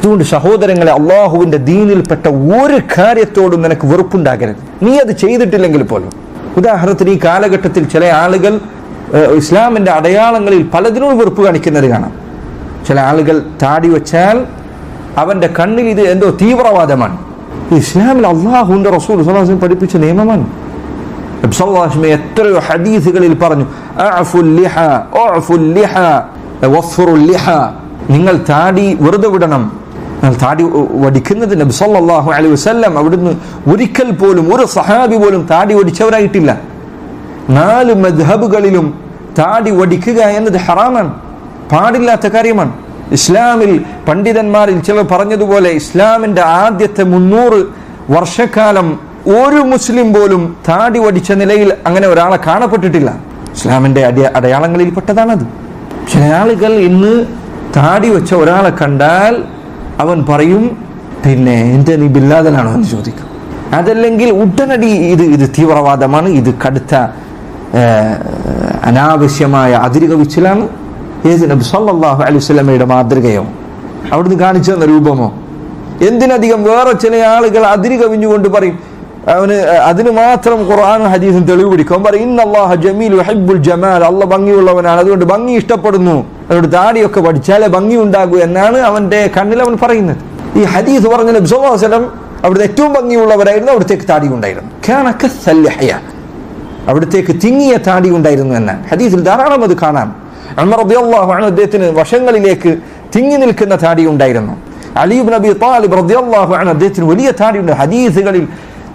അതുകൊണ്ട് സഹോദരങ്ങളെ, അള്ളാഹുവിന്റെ ദീനിൽപ്പെട്ട ഒരു കാര്യത്തോടും നിനക്ക് വെറുപ്പുണ്ടാകരുത്, നീ അത് ചെയ്തിട്ടില്ലെങ്കിൽ പോലും. ഉദാഹരണത്തിന് ഈ കാലഘട്ടത്തിൽ ചില ആളുകൾ ഇസ്ലാമിന്റെ അടയാളങ്ങളിൽ പലതിനോട് വെറുപ്പ് കാണിക്കുന്നത് കാണാം. ചില ആളുകൾ താടി വെച്ചാൽ അവന്റെ കണ്ണിൽ ഇത് എന്തോ തീവ്രവാദമാണ്. ഇസ്ലാമിൽ അള്ളാഹുവിന്റെ റസൂൽ സ്വല്ലല്ലാഹു അലൈഹി വസല്ലം പഠിപ്പിച്ച നിയമമാണ്. നബി സല്ലല്ലാഹു അലൈഹി വസല്ലം എത്രയോ ഹദീസുകളിൽ പറഞ്ഞു, നിങ്ങൾ താടി വെറുതെ വിടണം. താടി വടിക്കുന്നത് നബി സല്ലല്ലാഹു അലൈഹി വസല്ലം അവിടുന്ന് ഒരിക്കൽ പോലും ഒരു സഹാബി പോലും താടി വടിച്ചവരായിട്ടില്ല. 4 മദ്ഹബുകളിലും താടി വടിക്കുക എന്നത് ഹറാമാണ്, പാടില്ലാത്ത കാര്യമാണ്. ഇസ്ലാമിൽ പണ്ഡിതന്മാരിൽ ചിലർ പറഞ്ഞതുപോലെ ഇസ്ലാമിന്റെ ആദ്യത്തെ 300 വർഷക്കാലം ഒരു മുസ്ലിം പോലും താടി വടിച്ച നിലയിൽ അങ്ങനെ ഒരാളെ കാണപ്പെട്ടിട്ടില്ല. ഇസ്ലാമിന്റെ അടയാളങ്ങളിൽ പെട്ടതാണത്. ചില ആളുകൾ ഇന്ന് താടി വെച്ച ഒരാളെ കണ്ടാൽ അവൻ പറയും, പിന്നെ എന്റെ നീ ബില്ലാദനാണോ എന്ന് ചോദിക്കും. അതല്ലെങ്കിൽ ഉടനടി ഇത് തീവ്രവാദമാണ്, ഇത് കടുത്ത അനാവശ്യമായ അതിരുകവിച്ചിലാണ്. ഏത് നബി സല്ലല്ലാഹു അലൈഹി വസല്ലമയുടെ മാതൃകയോ അവിടുന്ന് കാണിച്ചു തന്ന രൂപമോ? എന്തിനധികം വേറെ ചില ആളുകൾ അതിരുകവിഞ്ഞുകൊണ്ട് പറയും, അവന് അതിന് മാത്രം ഖുർആനും ഹദീസും തെളിവ് പിടിക്കും. അവൻ പറയും, ഇന്നല്ലാഹ ജമീൽ യുഹിബ്ബുൽ ജമാൽ, അല്ലാഹ് ഭംഗിയുള്ളവനാണ്, അതുകൊണ്ട് ഭംഗി ഇഷ്ടപ്പെടുന്നു, അതുകൊണ്ട് താടിയൊക്കെ പഠിച്ചാലേ ഭംഗി ഉണ്ടാകൂ എന്നാണ് അവന്റെ കണ്ണിൽ അവൻ പറയുന്നത്. ഈ ഹദീസ് പറഞ്ഞ നബി സല്ലല്ലാഹു അലൈഹി വസല്ലം അവിടുത്തെ ഏറ്റവും ഭംഗിയുള്ളവരായിരുന്നു, അവിടത്തേക്ക് താടി ഉണ്ടായിരുന്നു. അവിടത്തേക്ക് തിങ്ങിയ താടി ഉണ്ടായിരുന്നു എന്നാണ് ഹദീസിൽ ധാരാളം അത് കാണാം. ഉമർ റളിയല്ലാഹു അൻഹു അദ്ദേഹത്തിന് വശങ്ങളിലേക്ക് തിങ്ങി നിൽക്കുന്ന താടി ഉണ്ടായിരുന്നു. അലി ഇബ്നു അബി ത്വാലിബ് റളിയല്ലാഹു അൻഹു അദ്ദേഹത്തിന് വലിയ താടിയുണ്ട്. ഹദീസുകളിൽ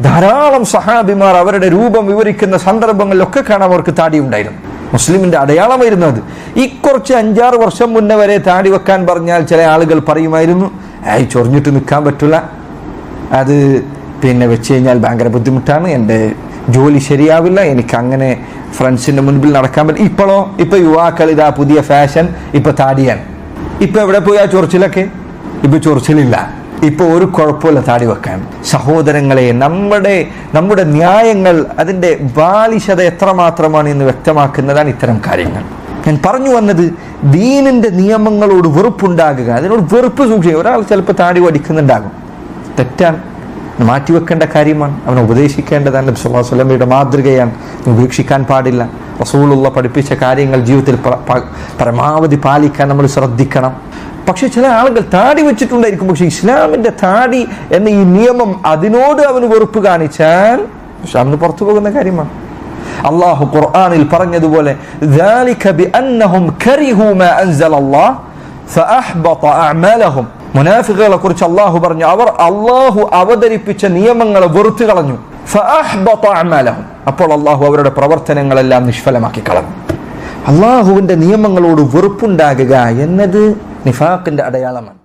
ധാരാളം സഹാബിമാർ അവരുടെ രൂപം വിവരിക്കുന്ന സന്ദർഭങ്ങളിലൊക്കെ കാണാൻ അവർക്ക് താടി ഉണ്ടായിരുന്നു. മുസ്ലിമിന്റെ അടയാളമായിരുന്നു അത്. ഈ കുറച്ച് 5-6 വർഷം മുന്നേ വരെ താടി വെക്കാൻ പറഞ്ഞാൽ ചില ആളുകൾ പറയുമായിരുന്നു, ചൊറിഞ്ഞിട്ട് നിൽക്കാൻ പറ്റില്ല, അത് പിന്നെ വെച്ച് കഴിഞ്ഞാൽ ഭയങ്കര ബുദ്ധിമുട്ടാണ്, എൻ്റെ ജോലി ശരിയാവില്ല, എനിക്ക് അങ്ങനെ ഫ്രണ്ട്സിന്റെ മുൻപിൽ നടക്കാൻ പറ്റില്ല. ഇപ്പൊ യുവാക്കൾ ഇതാ പുതിയ ഫാഷൻ, ഇപ്പൊ താടിയാണ്. ഇപ്പൊ എവിടെ പോയി ആ ചൊറിച്ചിലൊക്കെ? ഇപ്പൊ ചൊറിച്ചിലില്ല, ഇപ്പൊ ഒരു കുഴപ്പമില്ല താടി വെക്കാൻ. സഹോദരങ്ങളെ, നമ്മുടെ ന്യായങ്ങൾ അതിന്റെ ബാലിശത എത്രമാത്രമാണ് എന്ന് വ്യക്തമാക്കുന്നതാണ് ഇത്തരം കാര്യങ്ങൾ. ഞാൻ പറഞ്ഞു വന്നത്, ദീനിന്റെ നിയമങ്ങളോട് വെറുപ്പുണ്ടാകുക, അതിനോട് വെറുപ്പ് സൂക്ഷിക്കുക. ഒരാൾ ചിലപ്പോൾ താടി വടിക്കുന്നുണ്ടാകും, തെറ്റാണ്, മാറ്റിവെക്കേണ്ട കാര്യമാണ്, അവനെ ഉപദേശിക്കേണ്ടതാണ്. നബി സല്ലല്ലാഹു അലൈഹി വസല്ലമയുടെ മാതൃകയാണ്, ഉപേക്ഷിക്കാൻ പാടില്ല. റസൂലുള്ള പഠിപ്പിച്ച കാര്യങ്ങൾ ജീവിതത്തിൽ പരമാവധി പാലിക്കാൻ നമ്മൾ ശ്രദ്ധിക്കണം. പക്ഷെ ചില ആളുകൾ താടി വെച്ചിട്ടുണ്ടായിരിക്കും, പക്ഷെ ഇസ്ലാമിന്റെ താടി എന്ന ഈ നിയമം അതിനോട് അവന് വെറുപ്പ് കാണിച്ചാൽ അവന് പുറത്തു പോകുന്ന കാര്യമാണ്. അള്ളാഹു ഖുർആനിൽ പറഞ്ഞതുപോലെ, ذَلِكَ بِأَنَّهُمْ كَرِهُوا مَا أَنزَلَ اللَّهُ فَأَحْبَطَ أَعْمَالَهُم. മുനാഫിഖുകളെ കുറിച്ച് അള്ളാഹു പറഞ്ഞു, അവർ അള്ളാഹു അവതരിപ്പിച്ച നിയമങ്ങളെ വെറുത്തു കളഞ്ഞു. فَأَحْبَطَ أَعْمَالَهُم. അപ്പോൾ അള്ളാഹു അവരുടെ പ്രവർത്തനങ്ങളെല്ലാം നിഷ്ഫലമാക്കി കളഞ്ഞു. അള്ളാഹുവിന്റെ നിയമങ്ങളോട് വെറുപ്പുണ്ടാകുക എന്നത് നിഫാഖിന്റെ അടയാളമാണ്.